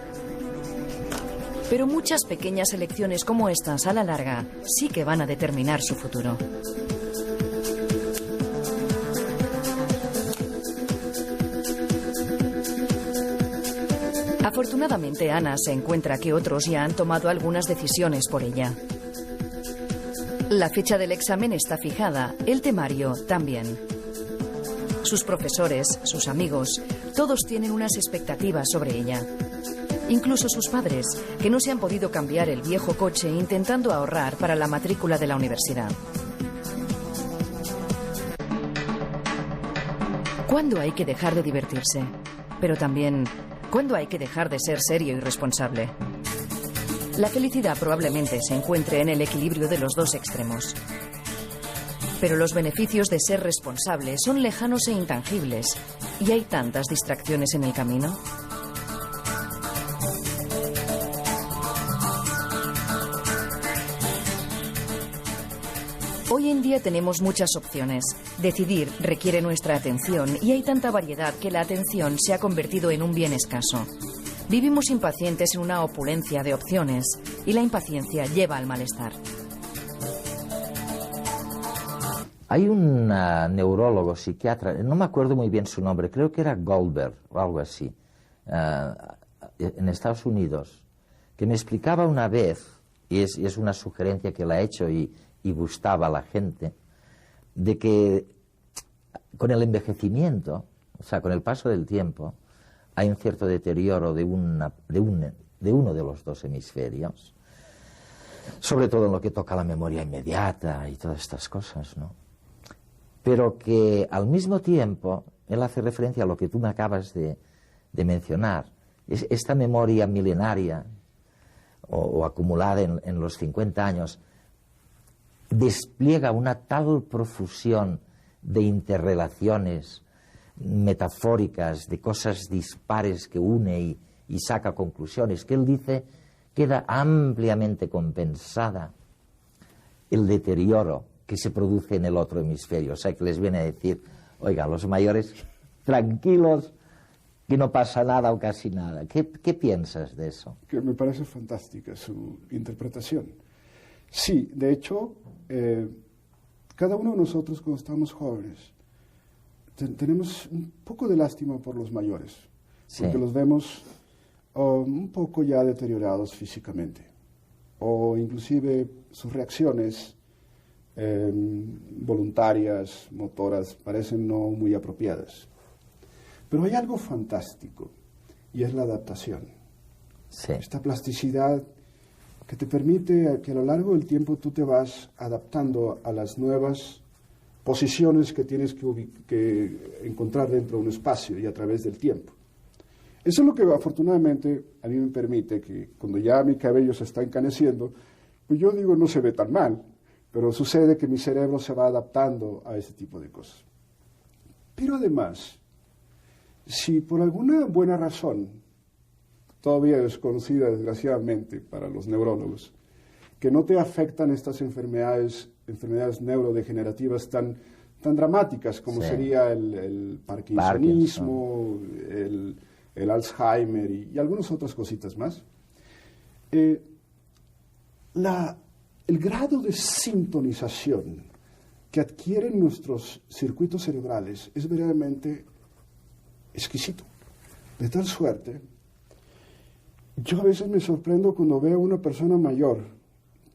Pero muchas pequeñas elecciones como estas, a la larga, sí que van a determinar su futuro. Afortunadamente, Ana se encuentra que otros ya han tomado algunas decisiones por ella. La fecha del examen está fijada, el temario también. Sus profesores, sus amigos, todos tienen unas expectativas sobre ella. Incluso sus padres, que no se han podido cambiar el viejo coche intentando ahorrar para la matrícula de la universidad. ¿Cuándo hay que dejar de divertirse? Pero también, ¿cuándo hay que dejar de ser serio y responsable? La felicidad probablemente se encuentre en el equilibrio de los dos extremos. Pero los beneficios de ser responsable son lejanos e intangibles. ¿Y hay tantas distracciones en el camino? Hoy en día tenemos muchas opciones. Decidir requiere nuestra atención y hay tanta variedad que la atención se ha convertido en un bien escaso. Vivimos impacientes en una opulencia de opciones y la impaciencia lleva al malestar. Hay un neurólogo, psiquiatra, no me acuerdo muy bien su nombre, creo que era Goldberg o algo así, en Estados Unidos, que me explicaba una vez, y es una sugerencia que le ha hecho y gustaba a la gente, de que con el envejecimiento, o sea, con el paso del tiempo, hay un cierto deterioro de uno de los dos hemisferios, sobre todo en lo que toca a la memoria inmediata y todas estas cosas, ¿no? Pero que al mismo tiempo, él hace referencia a lo que tú me acabas de mencionar, esta memoria milenaria o acumulada en los 50 años, despliega una tal profusión de interrelaciones metafóricas, de cosas dispares que une y saca conclusiones, que él dice queda ampliamente compensada el deterioro que se produce en el otro hemisferio. O sea, que les viene a decir, oiga, los mayores, tranquilos, que no pasa nada o casi nada. ¿Qué piensas de eso? Que me parece fantástica su interpretación. Sí, de hecho, cada uno de nosotros cuando estamos jóvenes tenemos un poco de lástima por los mayores, sí, porque los vemos un poco ya deteriorados físicamente, o inclusive sus reacciones voluntarias, motoras, parecen no muy apropiadas. Pero hay algo fantástico, y es la adaptación. Sí. Esta plasticidad que te permite que a lo largo del tiempo tú te vas adaptando a las nuevas posiciones que tienes que encontrar dentro de un espacio y a través del tiempo. Eso es lo que afortunadamente a mí me permite que cuando ya mi cabello se está encaneciendo, pues yo digo no se ve tan mal, pero sucede que mi cerebro se va adaptando a ese tipo de cosas. Pero además, si por alguna buena razón, todavía desconocida desgraciadamente para los neurólogos, que no te afectan estas enfermedades neurodegenerativas tan dramáticas como sí, sería el parkinsonismo, el Alzheimer y algunas otras cositas más, el grado de sintonización que adquieren nuestros circuitos cerebrales es verdaderamente exquisito, de tal suerte, yo a veces me sorprendo cuando veo a una persona mayor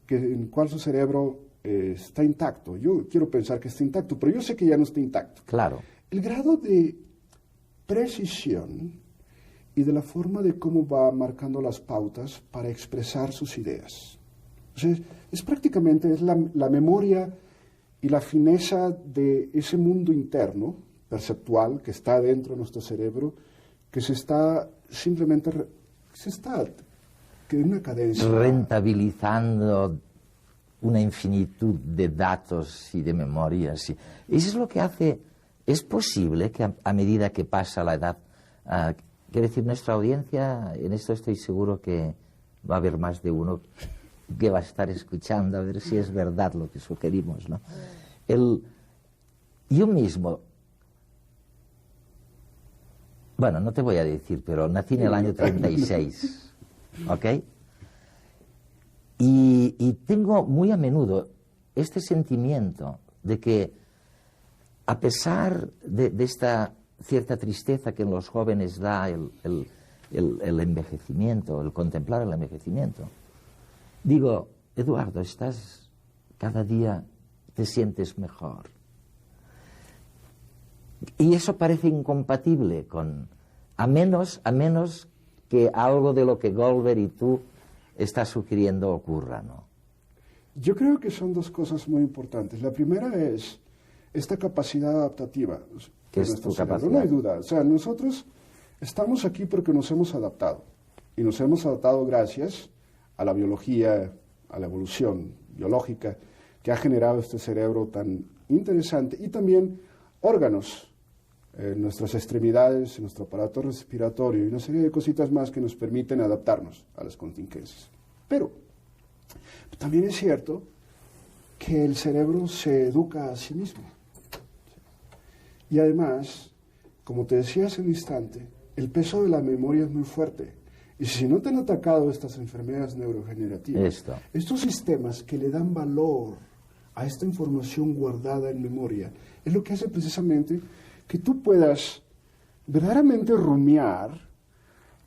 en cual su cerebro está intacto. Yo quiero pensar que está intacto, pero yo sé que ya no está intacto. Claro. El grado de precisión y de la forma de cómo va marcando las pautas para expresar sus ideas. O sea, es prácticamente la memoria y la fineza de ese mundo interno, perceptual, que está dentro de nuestro cerebro, que se está simplemente, que en una cadencia, rentabilizando una infinitud de datos y de memorias. Y eso es lo que hace, es posible que a medida que pasa la edad, quiero decir, nuestra audiencia, en esto estoy seguro que va a haber más de uno que va a estar escuchando a ver si es verdad lo que sugerimos, ¿no? Yo mismo, bueno, no te voy a decir, pero nací en el año 36, ¿ok? Y tengo muy a menudo este sentimiento de que, a pesar de esta cierta tristeza que en los jóvenes da el envejecimiento, el contemplar el envejecimiento, digo, Eduardo, cada día te sientes mejor. Y eso parece incompatible a menos que algo de lo que Goldberg y tú estás sugiriendo ocurra, ¿no? Yo creo que son dos cosas muy importantes. La primera es esta capacidad adaptativa. ¿Qué es tu capacidad? No hay duda. O sea, nosotros estamos aquí porque nos hemos adaptado. Y nos hemos adaptado gracias a la biología, a la evolución biológica que ha generado este cerebro tan interesante, y también órganos, nuestras extremidades, nuestro aparato respiratorio y una serie de cositas más que nos permiten adaptarnos a las contingencias. Pero también es cierto que el cerebro se educa a sí mismo. Y además, como te decía hace un instante, el peso de la memoria es muy fuerte. Y si no te han atacado estas enfermedades neurodegenerativas, estos sistemas que le dan valor a esta información guardada en memoria, es lo que hace precisamente que tú puedas verdaderamente rumiar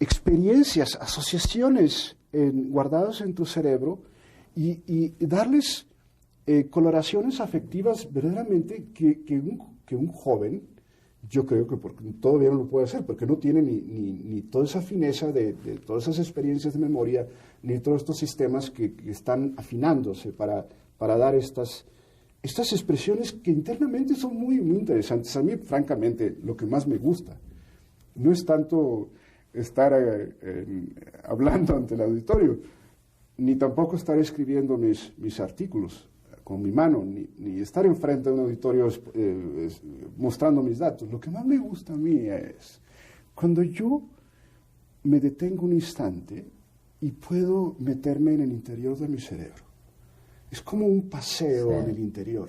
experiencias, asociaciones guardadas en tu cerebro y darles coloraciones afectivas verdaderamente que un joven, yo creo que porque todavía no lo puede hacer, porque no tiene ni toda esa fineza de todas esas experiencias de memoria, ni todos estos sistemas que están afinándose para dar estas expresiones que internamente son muy, muy interesantes. A mí, francamente, lo que más me gusta no es tanto estar hablando ante el auditorio, ni tampoco estar escribiendo mis artículos con mi mano, ni estar enfrente de un auditorio mostrando mis datos. Lo que más me gusta a mí es cuando yo me detengo un instante y puedo meterme en el interior de mi cerebro. Es como un paseo en el interior,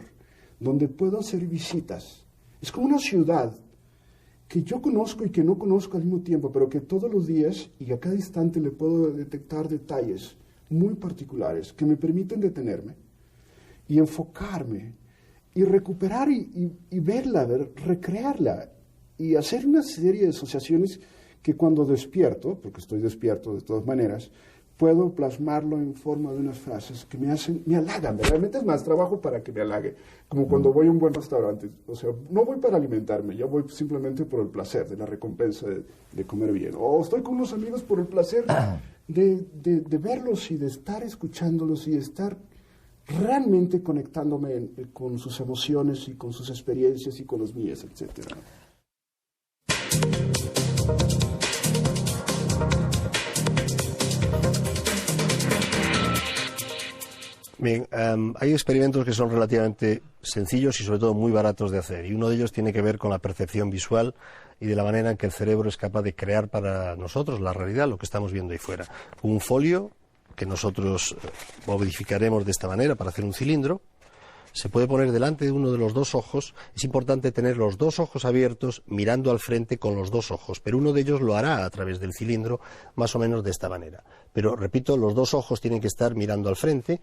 donde puedo hacer visitas. Es como una ciudad que yo conozco y que no conozco al mismo tiempo, pero que todos los días y a cada instante le puedo detectar detalles muy particulares que me permiten detenerme y enfocarme y recuperar y verla, recrearla y hacer una serie de asociaciones que cuando despierto, porque estoy despierto de todas maneras, puedo plasmarlo en forma de unas frases que me halagan, realmente es más trabajo para que me halague, como cuando voy a un buen restaurante, o sea, no voy para alimentarme, yo voy simplemente por el placer de la recompensa de comer bien, o estoy con unos amigos por el placer de verlos y de estar escuchándolos y de estar realmente conectándome con sus emociones y con sus experiencias y con las mías, etcétera. Bien, hay experimentos que son relativamente sencillos y sobre todo muy baratos de hacer, y uno de ellos tiene que ver con la percepción visual y de la manera en que el cerebro es capaz de crear para nosotros la realidad, lo que estamos viendo ahí fuera. Un folio que nosotros modificaremos de esta manera para hacer un cilindro, se puede poner delante de uno de los dos ojos. Es importante tener los dos ojos abiertos mirando al frente con los dos ojos, pero uno de ellos lo hará a través del cilindro más o menos de esta manera. Pero repito, los dos ojos tienen que estar mirando al frente.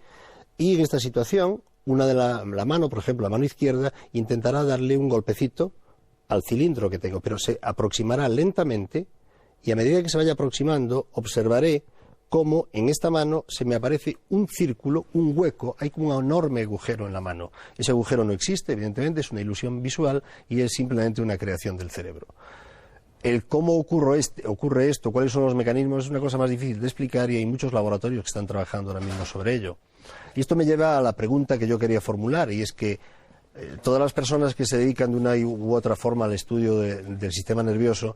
Y en esta situación, una de la mano, por ejemplo, la mano izquierda, intentará darle un golpecito al cilindro que tengo, pero se aproximará lentamente y a medida que se vaya aproximando, observaré cómo en esta mano se me aparece un círculo, un hueco, hay como un enorme agujero en la mano. Ese agujero no existe, evidentemente, es una ilusión visual y es simplemente una creación del cerebro. El cómo ocurre esto, cuáles son los mecanismos, es una cosa más difícil de explicar y hay muchos laboratorios que están trabajando ahora mismo sobre ello. Y esto me lleva a la pregunta que yo quería formular, y es que todas las personas que se dedican de una u otra forma al estudio del sistema nervioso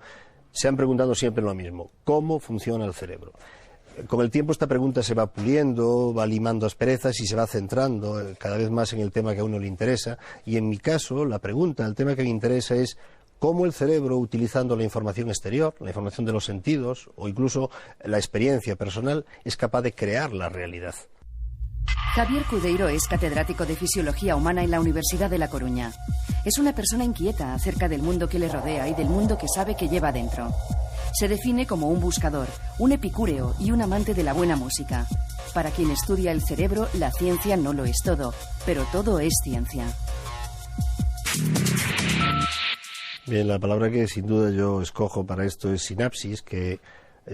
se han preguntado siempre lo mismo: ¿cómo funciona el cerebro? Con el tiempo esta pregunta se va puliendo, va limando asperezas y se va centrando cada vez más en el tema que a uno le interesa, y en mi caso la pregunta, el tema que me interesa es cómo el cerebro, utilizando la información exterior, la información de los sentidos o incluso la experiencia personal, es capaz de crear la realidad. Javier Cudeiro es catedrático de Fisiología Humana en la Universidad de La Coruña. Es una persona inquieta acerca del mundo que le rodea y del mundo que sabe que lleva dentro. Se define como un buscador, un epicúreo y un amante de la buena música. Para quien estudia el cerebro, la ciencia no lo es todo, pero todo es ciencia. Bien, la palabra que sin duda yo escojo para esto es sinapsis, que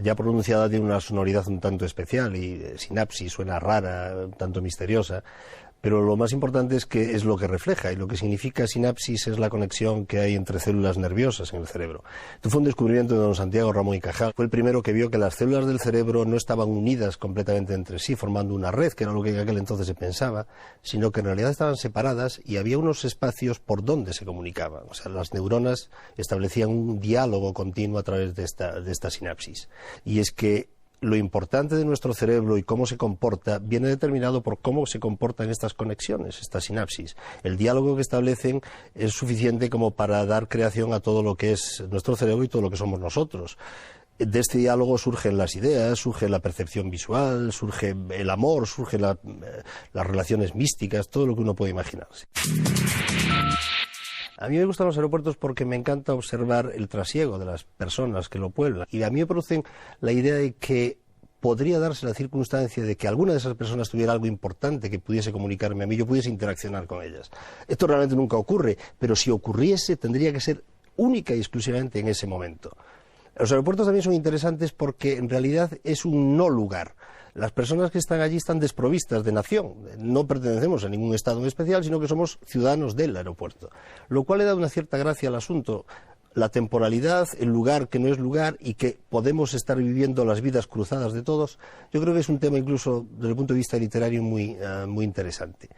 ya pronunciada tiene una sonoridad un tanto especial, y sinapsis suena rara, un tanto misteriosa, pero lo más importante es que es lo que refleja, y lo que significa sinapsis es la conexión que hay entre células nerviosas en el cerebro. Esto fue un descubrimiento de don Santiago Ramón y Cajal. Fue el primero que vio que las células del cerebro no estaban unidas completamente entre sí, formando una red, que era lo que en aquel entonces se pensaba, sino que en realidad estaban separadas y había unos espacios por donde se comunicaban. O sea, las neuronas establecían un diálogo continuo a través de esta sinapsis. Y es que lo importante de nuestro cerebro y cómo se comporta viene determinado por cómo se comportan estas conexiones, estas sinapsis. El diálogo que establecen es suficiente como para dar creación a todo lo que es nuestro cerebro y todo lo que somos nosotros. de este diálogo surgen las ideas, surge la percepción visual, surge el amor, surgen las relaciones místicas, todo lo que uno puede imaginarse. A mí me gustan los aeropuertos porque me encanta observar el trasiego de las personas que lo pueblan. Y a mí me producen la idea de que podría darse la circunstancia de que alguna de esas personas tuviera algo importante que pudiese comunicarme a mí, yo pudiese interaccionar con ellas. Esto realmente nunca ocurre, pero si ocurriese tendría que ser única y exclusivamente en ese momento. Los aeropuertos también son interesantes porque en realidad es un no lugar. Las personas que están allí están desprovistas de nación, no pertenecemos a ningún estado en especial, sino que somos ciudadanos del aeropuerto, lo cual le da una cierta gracia al asunto. La temporalidad, el lugar que no es lugar y que podemos estar viviendo las vidas cruzadas de todos, yo creo que es un tema incluso desde el punto de vista literario muy interesante.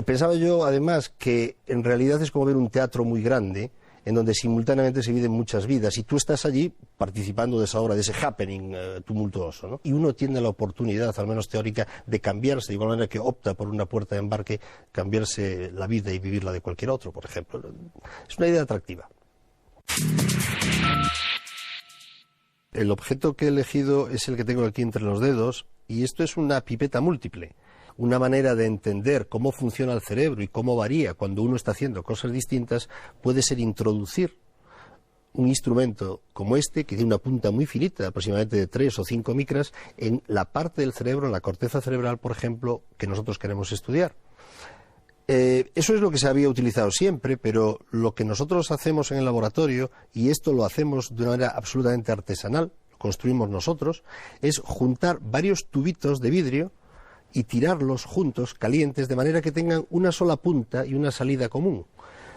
Pensaba yo además que en realidad es como ver un teatro muy grande, en donde simultáneamente se viven muchas vidas, y tú estás allí participando de esa obra, de ese happening tumultuoso, ¿no? Y uno tiene la oportunidad, al menos teórica, de cambiarse, de igual manera que opta por una puerta de embarque, cambiarse la vida y vivirla de cualquier otro, por ejemplo. Es una idea atractiva. El objeto que he elegido es el que tengo aquí entre los dedos, y esto es una pipeta múltiple. Una manera de entender cómo funciona el cerebro y cómo varía cuando uno está haciendo cosas distintas puede ser introducir un instrumento como este, que tiene una punta muy finita, aproximadamente de 3 o 5 micras, en la parte del cerebro, en la corteza cerebral, por ejemplo, que nosotros queremos estudiar. Eso es lo que se había utilizado siempre, pero lo que nosotros hacemos en el laboratorio, y esto lo hacemos de una manera absolutamente artesanal, lo construimos nosotros, es juntar varios tubitos de vidrio y tirarlos juntos, calientes, de manera que tengan una sola punta y una salida común.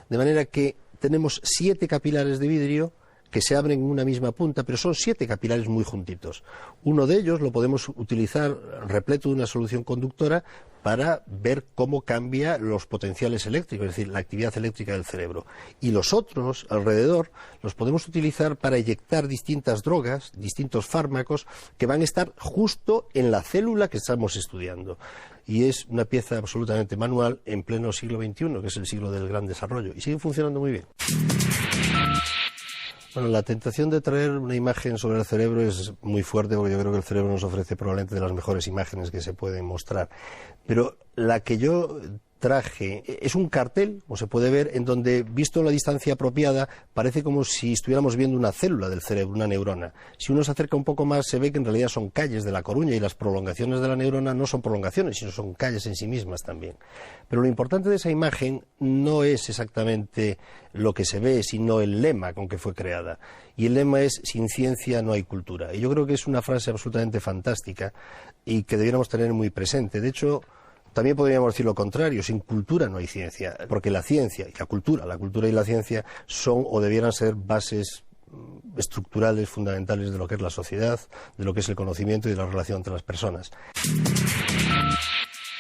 De manera que tenemos 7 capilares de vidrio que se abren en una misma punta, pero son 7 capilares muy juntitos. Uno de ellos lo podemos utilizar repleto de una solución conductora para ver cómo cambia los potenciales eléctricos, es decir, la actividad eléctrica del cerebro. Y los otros, alrededor, los podemos utilizar para inyectar distintas drogas, distintos fármacos, que van a estar justo en la célula que estamos estudiando. Y es una pieza absolutamente manual en pleno siglo XXI, que es el siglo del gran desarrollo, y sigue funcionando muy bien. Bueno, la tentación de traer una imagen sobre el cerebro es muy fuerte, porque yo creo que el cerebro nos ofrece probablemente de las mejores imágenes que se pueden mostrar. Pero la que yo traje es un cartel, como se puede ver, en donde, visto en la distancia apropiada, parece como si estuviéramos viendo una célula del cerebro, una neurona. Si uno se acerca un poco más, se ve que en realidad son calles de La Coruña, y las prolongaciones de la neurona no son prolongaciones, sino son calles en sí mismas también. Pero lo importante de esa imagen no es exactamente lo que se ve, sino el lema con que fue creada. Y el lema es: sin ciencia no hay cultura. Y yo creo que es una frase absolutamente fantástica y que debiéramos tener muy presente. De hecho, también podríamos decir lo contrario: sin cultura no hay ciencia, porque la ciencia y la cultura y la ciencia son o debieran ser bases estructurales, fundamentales de lo que es la sociedad, de lo que es el conocimiento y de la relación entre las personas.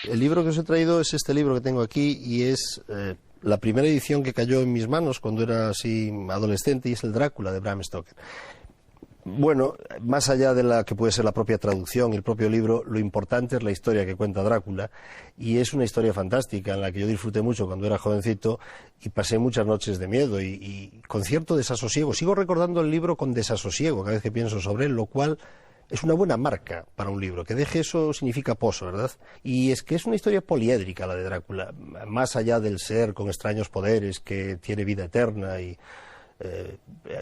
El libro que os he traído es este libro que tengo aquí, y es la primera edición que cayó en mis manos cuando era así adolescente, y es el Drácula de Bram Stoker. Bueno, más allá de la que puede ser la propia traducción y el propio libro, lo importante es la historia que cuenta Drácula, y es una historia fantástica en la que yo disfruté mucho cuando era jovencito y pasé muchas noches de miedo y con cierto desasosiego. Sigo recordando el libro con desasosiego cada vez que pienso sobre él, lo cual es una buena marca para un libro. Que deje eso significa pozo, ¿verdad? Y es que es una historia poliédrica la de Drácula, más allá del ser con extraños poderes que tiene vida eterna y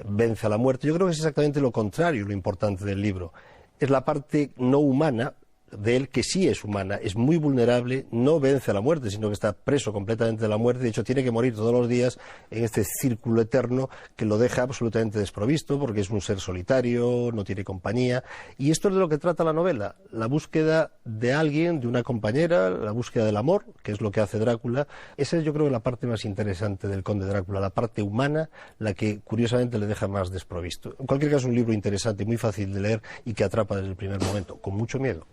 vence a la muerte. Yo creo que es exactamente lo contrario lo importante del libro. Es la parte no humana de él, que sí es humana, es muy vulnerable, no vence a la muerte, sino que está preso completamente de la muerte. De hecho, tiene que morir todos los días en este círculo eterno que lo deja absolutamente desprovisto, porque es un ser solitario, no tiene compañía. Y esto es de lo que trata la novela: la búsqueda de alguien, de una compañera, la búsqueda del amor, que es lo que hace Drácula. Esa es, yo creo, la parte más interesante del Conde Drácula, la parte humana, la que curiosamente le deja más desprovisto. En cualquier caso, un libro interesante, muy fácil de leer y que atrapa desde el primer momento, con mucho miedo.